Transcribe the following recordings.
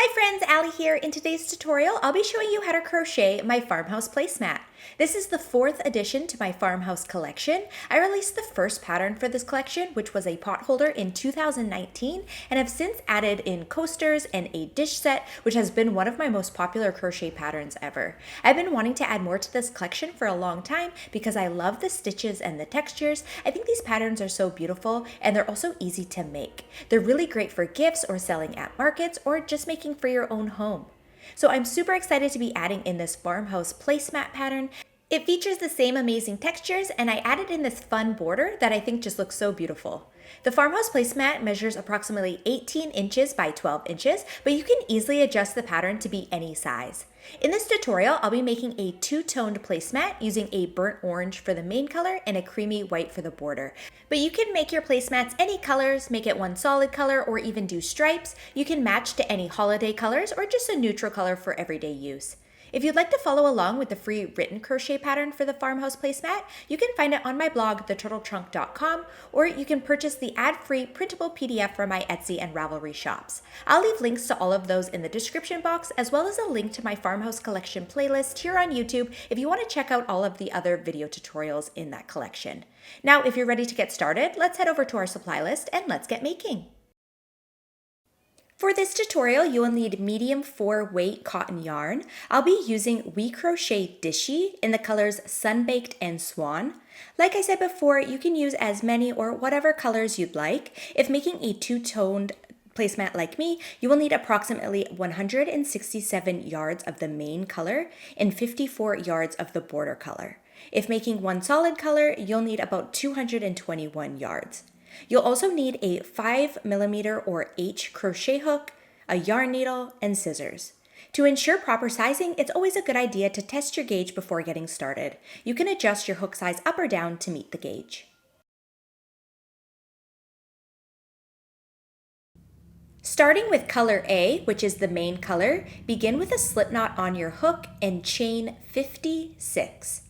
Hi friends, Allie here. In today's tutorial, I'll be showing you how to crochet my Farmhouse Placemat. This is the 4th addition to my Farmhouse collection. I released the first pattern for this collection, which was a pot holder in 2019, and have since added in coasters and a dish set, which has been one of my most popular crochet patterns ever. I've been wanting to add more to this collection for a long time because I love the stitches and the textures. I think these patterns are so beautiful, and they're also easy to make. They're really great for gifts or selling at markets or just making for your own home. So I'm super excited to be adding in this Farmhouse Placemat pattern. It features the same amazing textures, and I added in this fun border that I think just looks so beautiful. The Farmhouse Placemat measures approximately 18 inches by 12 inches, but you can easily adjust the pattern to be any size. In this tutorial, I'll be making a two-toned placemat using a burnt orange for the main color and a creamy white for the border. But you can make your placemats any colors, make it one solid color, or even do stripes. You can match to any holiday colors or just a neutral color for everyday use. If you'd like to follow along with the free written crochet pattern for the Farmhouse Placemat, you can find it on my blog, theturtletrunk.com, or you can purchase the ad-free printable PDF from my Etsy and Ravelry shops. I'll leave links to all of those in the description box, as well as a link to my Farmhouse Collection playlist here on YouTube if you want to check out all of the other video tutorials in that collection. Now, if you're ready to get started, let's head over to our supply list and let's get making. For this tutorial, you will need medium 4-weight cotton yarn. I'll be using WeCrochet Dishie in the colors Sunbaked and Swan. Like I said before, you can use as many or whatever colors you'd like. If making a two-toned placemat like me, you will need approximately 167 yards of the main color and 54 yards of the border color. If making one solid color, you'll need about 221 yards. You'll also need a 5mm or H crochet hook, a yarn needle, and scissors. To ensure proper sizing, it's always a good idea to test your gauge before getting started. You can adjust your hook size up or down to meet the gauge. Starting with color A, which is the main color, begin with a slip knot on your hook and chain 56.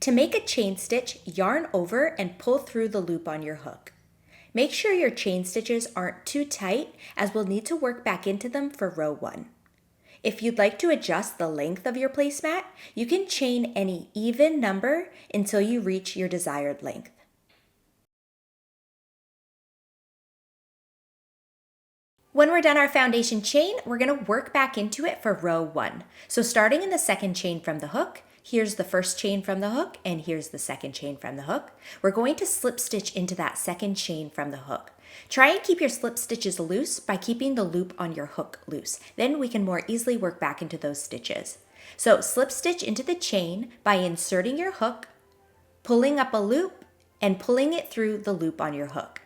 To make a chain stitch, yarn over and pull through the loop on your hook. Make sure your chain stitches aren't too tight, as we'll need to work back into them for row 1. If you'd like to adjust the length of your placemat, you can chain any even number until you reach your desired length. When we're done our foundation chain, we're going to work back into it for row 1. So starting in the second chain from the hook, here's the first chain from the hook, and here's the second chain from the hook. We're going to slip stitch into that second chain from the hook. Try and keep your slip stitches loose by keeping the loop on your hook loose. Then we can more easily work back into those stitches. So slip stitch into the chain by inserting your hook, pulling up a loop, and pulling it through the loop on your hook.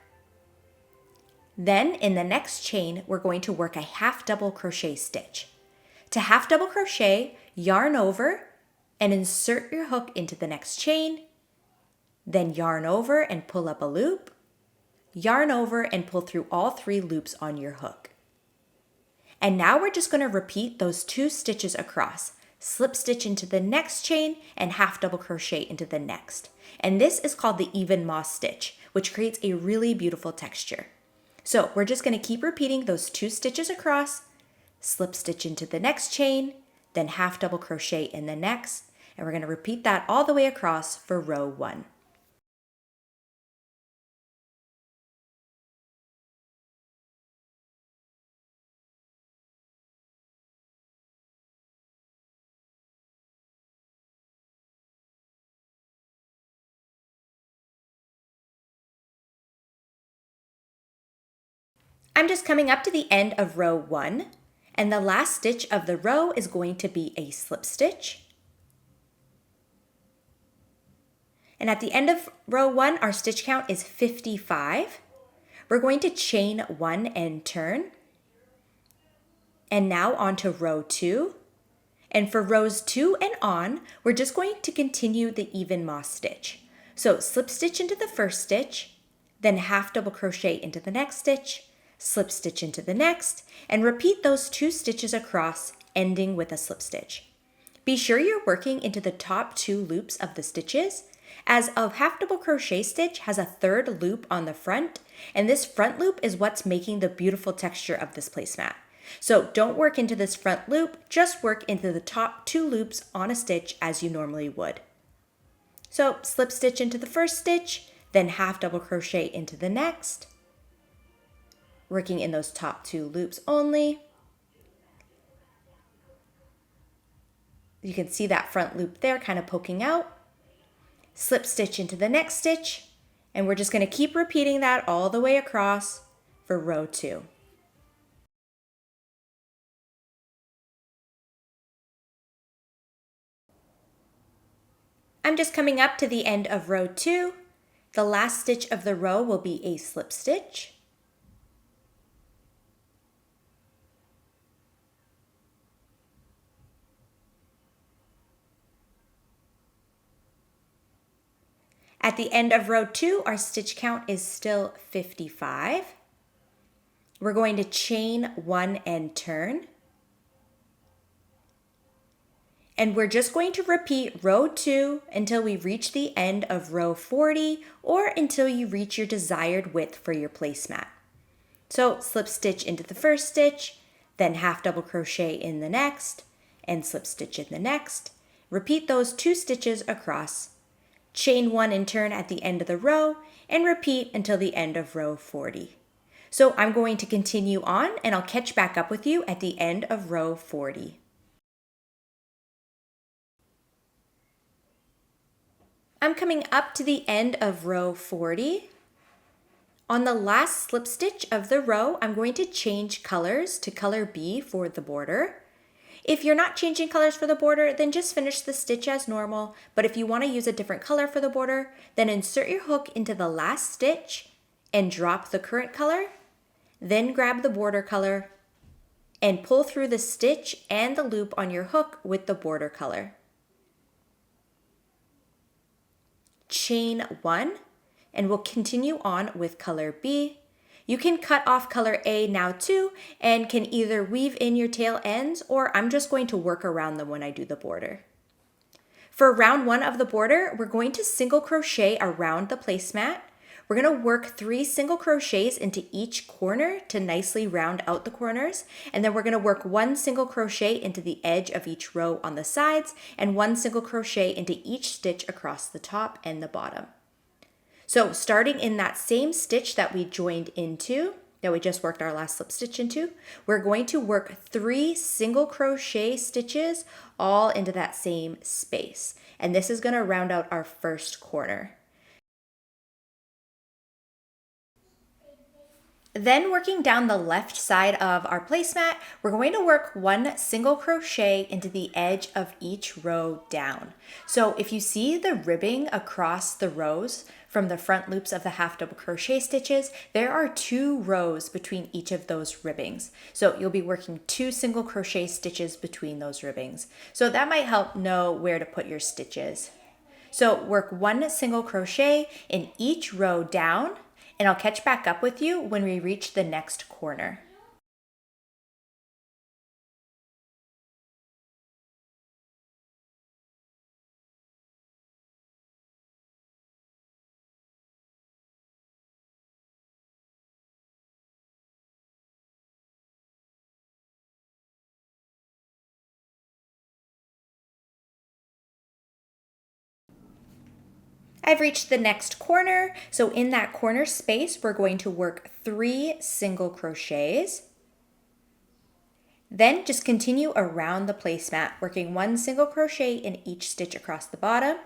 Then in the next chain, we're going to work a half double crochet stitch. To half double crochet, yarn over, and insert your hook into the next chain, then yarn over and pull up a loop, yarn over and pull through all 3 loops on your hook. And now we're just going to repeat those 2 stitches across, slip stitch into the next chain and half double crochet into the next. And this is called the even moss stitch, which creates a really beautiful texture. So we're just going to keep repeating those 2 stitches across, slip stitch into the next chain, then half double crochet in the next, and we're going to repeat that all the way across for row 1. I'm just coming up to the end of row 1, and the last stitch of the row is going to be a slip stitch. And at the end of row 1, our stitch count is 55. We're going to chain 1 and turn. And now on to row 2. And for rows 2 and on, we're just going to continue the even moss stitch. So slip stitch into the first stitch, then half double crochet into the next stitch, slip stitch into the next, and repeat those 2 stitches across, ending with a slip stitch. Be sure you're working into the top 2 loops of the stitches, as a half double crochet stitch has a 3rd loop on the front, and this front loop is what's making the beautiful texture of this placemat. So don't work into this front loop, just work into the top 2 loops on a stitch as you normally would. So slip stitch into the first stitch, then half double crochet into the next, working in those top 2 loops only. You can see that front loop there kind of poking out. Slip stitch into the next stitch, and we're just going to keep repeating that all the way across for row 2. I'm just coming up to the end of row 2. The last stitch of the row will be a slip stitch. At the end of row 2, our stitch count is still 55. We're going to chain 1 and turn. And we're just going to repeat row 2 until we reach the end of row 40 or until you reach your desired width for your placemat. So slip stitch into the first stitch, then half double crochet in the next, and slip stitch in the next. Repeat those 2 stitches across. Chain 1 and turn at the end of the row, and repeat until the end of row 40. So I'm going to continue on, and I'll catch back up with you at the end of row 40. I'm coming up to the end of row 40. On the last slip stitch of the row, I'm going to change colors to color B for the border. If you're not changing colors for the border, then just finish the stitch as normal. But if you want to use a different color for the border, then insert your hook into the last stitch and drop the current color. Then grab the border color and pull through the stitch and the loop on your hook with the border color. Chain 1, and we'll continue on with color B. You can cut off color A now too, and can either weave in your tail ends, or I'm just going to work around them when I do the border. For round 1 of the border, we're going to single crochet around the placemat. We're going to work 3 single crochets into each corner to nicely round out the corners, and then we're going to work 1 single crochet into the edge of each row on the sides, and 1 single crochet into each stitch across the top and the bottom. So starting in that same stitch that we joined into, that we just worked our last slip stitch into, we're going to work 3 single crochet stitches all into that same space. And this is going to round out our first corner. Then working down the left side of our placemat, we're going to work 1 single crochet into the edge of each row down. So if you see the ribbing across the rows from the front loops of the half double crochet stitches, there are 2 rows between each of those ribbings. So you'll be working 2 single crochet stitches between those ribbings. So that might help know where to put your stitches. So work 1 single crochet in each row down, and I'll catch back up with you when we reach the next corner. I've reached the next corner, so in that corner space, we're going to work 3 single crochets. Then just continue around the placemat, working 1 single crochet in each stitch across the bottom,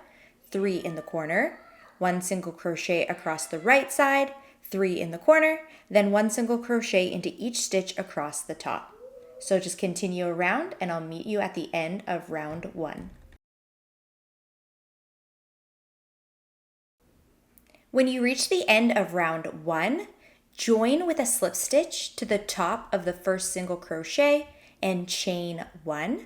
3 in the corner, 1 single crochet across the right side, 3 in the corner, then 1 single crochet into each stitch across the top. So just continue around, and I'll meet you at the end of round 1. When you reach the end of round 1, join with a slip stitch to the top of the first single crochet and chain 1.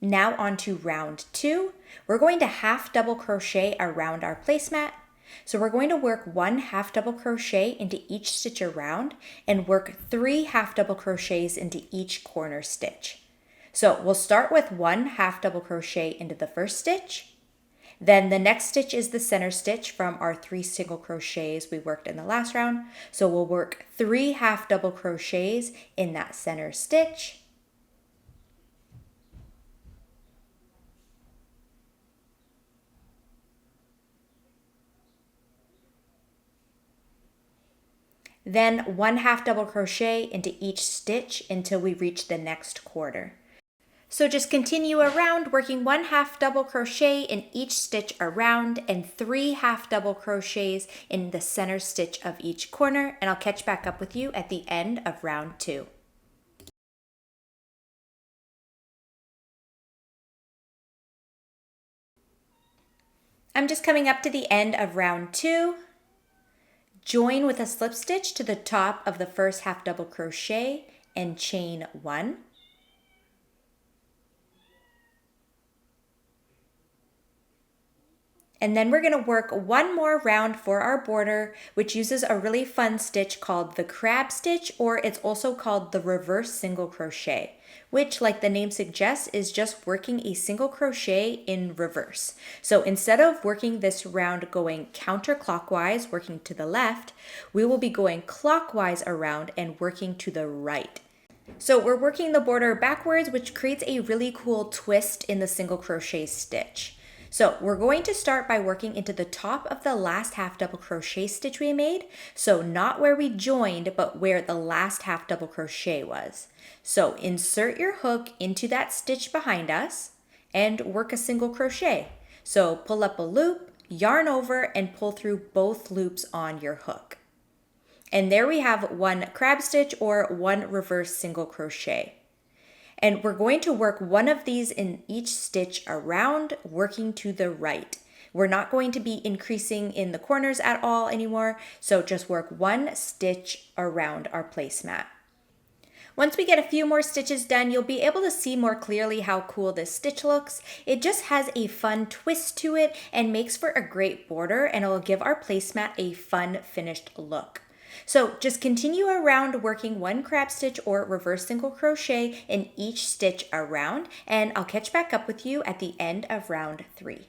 Now on to round 2. We're going to half double crochet around our placemat. So we're going to work 1 half double crochet into each stitch around and work 3 half double crochets into each corner stitch. So we'll start with 1 half double crochet into the first stitch. Then the next stitch is the center stitch from our 3 single crochets we worked in the last round. So we'll work 3 half double crochets in that center stitch. Then 1 half double crochet into each stitch until we reach the next quarter. So just continue around working 1 half double crochet in each stitch around and 3 half double crochets in the center stitch of each corner, and I'll catch back up with you at the end of round 2. I'm just coming up to the end of round 2. Join with a slip stitch to the top of the first half double crochet and chain 1. And then we're going to work one more round for our border, which uses a really fun stitch called the crab stitch, or it's also called the reverse single crochet, which, like the name suggests, is just working a single crochet in reverse. So instead of working this round going counterclockwise, working to the left, we will be going clockwise around and working to the right. So we're working the border backwards, which creates a really cool twist in the single crochet stitch. So we're going to start by working into the top of the last half double crochet stitch we made. So not where we joined, but where the last half double crochet was. So insert your hook into that stitch behind us and work a single crochet. So pull up a loop, yarn over, and pull through both loops on your hook. And there we have 1 crab stitch or 1 reverse single crochet. And we're going to work one of these in each stitch around, working to the right. We're not going to be increasing in the corners at all anymore, so just work 1 stitch around our placemat. Once we get a few more stitches done, you'll be able to see more clearly how cool this stitch looks. It just has a fun twist to it and makes for a great border, and it will give our placemat a fun finished look. So just continue around working 1 crab stitch or reverse single crochet in each stitch around, and I'll catch back up with you at the end of round 3.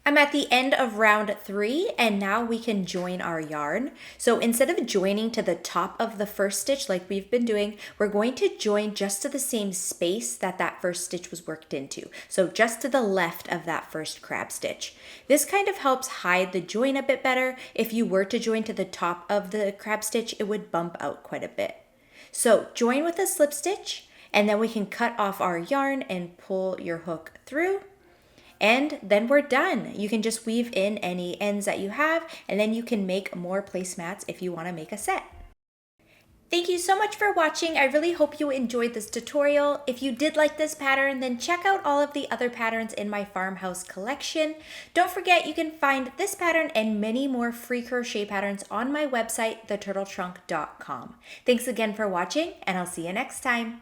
I'm at the end of round 3, and now we can join our yarn. So instead of joining to the top of the first stitch like we've been doing, we're going to join just to the same space that that first stitch was worked into. So just to the left of that first crab stitch. This kind of helps hide the join a bit better. If you were to join to the top of the crab stitch, it would bump out quite a bit. So join with a slip stitch, and then we can cut off our yarn and pull your hook through. And then we're done. You can just weave in any ends that you have, and then you can make more placemats if you want to make a set. Thank you so much for watching. I really hope you enjoyed this tutorial. If you did like this pattern, then check out all of the other patterns in my Farmhouse collection. Don't forget you can find this pattern and many more free crochet patterns on my website, theturtletrunk.com. Thanks again for watching, and I'll see you next time.